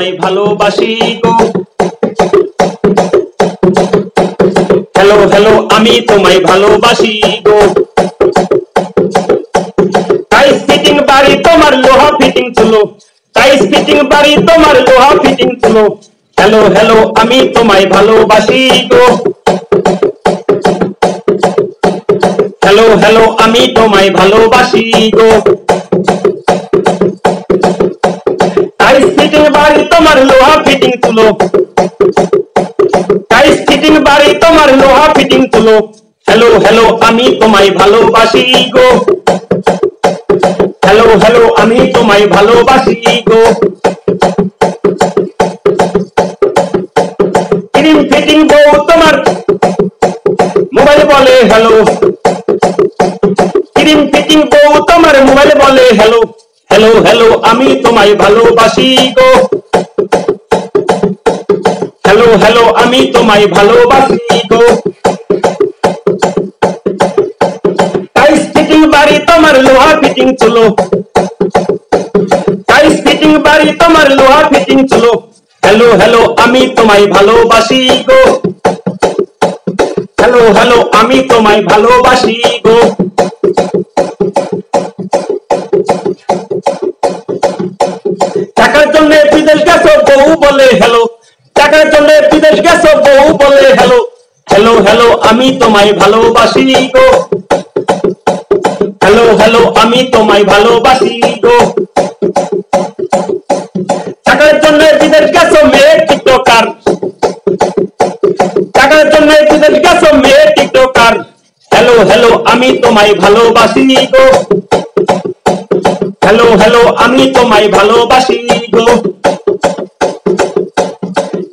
তোমায় ভালোবাসি গো। Hello hello আমি তোমায় ভালোবাসি গো। টাইস ফিটিং বাড়ি তোমার লোহা ফিটিং চলো, টাইস ফিটিং বাড়ি তোমার লোহা ফিটিং চলো। হ্যালো হ্যালো আমি তোমায় ভালোবাসি গো। হ্যালো হ্যালো আমি তোমায় ভালোবাসি গো। টাইস ফিটিং বাড়ি তোমার লোহা ফিটিং চলো, টাইস ফিটিং বাড়ি তোমার লোহা ফিটিং চলো। হ্যালো হ্যালো আমি তোমায় ভালোবাসি গো। হ্যালো হ্যালো আমি তোমায় ভালোবাসি গো। ক্রিম ফিটিং বউ তোমার মোবাইল বলে হ্যালো, ক্রিম ফিটিং বউ তোমার মোবাইল বলে হ্যালো। হ্যালো হ্যালো আমি তোমায় ভালোবাসি গো। হ্যালো হ্যালো আমি তোমায় ভালোবাসি গো। টাইস ফিটিং বাড়ি তোমার লোহা ফিটিং চলো, টাইস ফিটিং বাড়ি তোমার লোহা ফিটিং চলো। হ্যালো হ্যালো আমি তোমায় ভালোবাসি গো। হ্যালো হ্যালো আমি তোমায় ভালোবাসি গো। টাকার জন্য বিদেশ গেছো বউ বলে হ্যালো, টাকার জন্য বিদেশ গেছো বউ বলে হ্যালো। হ্যালো হ্যালো আমি তোমায় ভালোবাসি গো। হ্যালো হ্যালো আমি তোমায় ভালোবাসি গো। টাকার জন্য বিদেশ গেছো মেয়ে টিকটকার, টাকার জন্য বিদেশ গেছো মেয়ে টিকটকার। হ্যালো হ্যালো আমি তোমায় ভালোবাসি গো। হ্যালো হ্যালো আমি তোমায় ভালোবাসি গো।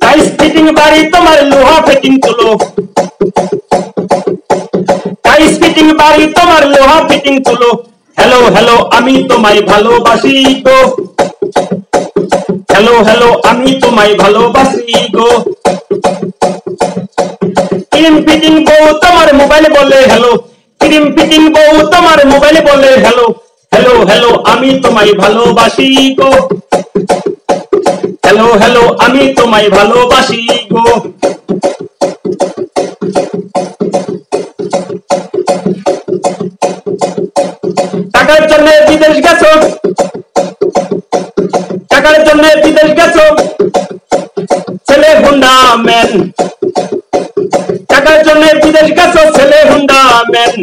টাইস ফিটিং বাড়ি তোমার লোহা ফিটিং চলো, টাইস ফিটিং বাড়ি তোমার লোহা ফিটিং চলো। হ্যালো হ্যালো আমি তোমায় ভালোবাসি গো। হ্যালো হ্যালো আমি তোমায় ভালোবাসি গো। ক্রিম ফিটিং বউ তোমার মোবাইল বলে হ্যালো, ক্রিম ফিটিং বউ তোমার মোবাইল বলে হ্যালো। হ্যালো হ্যালো আমি তোমায় ভালোবাসি গো। হ্যালো হ্যালো আমি তোমায় ভালোবাসি গো। টাকার জন্য বিদেশ গেছো, টাকার জন্য বিদেশ গেছো ছেলে হুন্ডা ম্যান, টাকার জন্য বিদেশ গেছো ছেলে হুন্ডা ম্যান।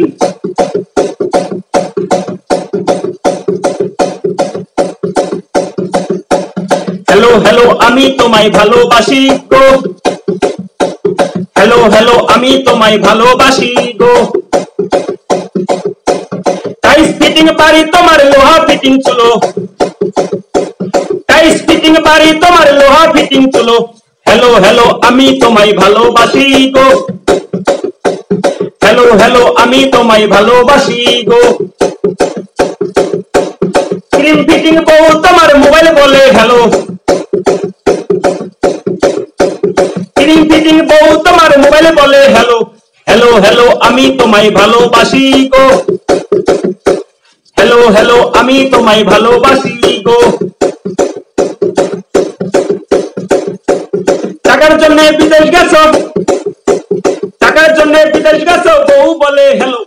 হ্যালো হ্যালো আমি তোমায় ভালোবাসি গো। হ্যালো হ্যালো আমি তোমায় ভালোবাসি গো। টাইস ফিটিং বাড়ি তোমার লোহা ফিটিং চলো, টাইস ফিটিং বাড়ি তোমার লোহা ফিটিং চলো। হ্যালো হ্যালো আমি তোমায় ভালোবাসি গো। হ্যালো হ্যালো আমি তোমায় ভালোবাসি গো। ক্রিম ফিটিং বউ তোমার মোবাইল বলে হ্যালো, ক্রিম ফিটিং বউ তোমার মোবাইল বলে হ্যালো। হ্যালো হ্যালো আমি তোমায় ভালোবাসি গো। হ্যালো হ্যালো আমি তোমায় ভালোবাসি গো। টাকার জন্য বিদেশ গেছো, টাকার জন্য বিদেশ গেছো বউ বলে হ্যালো।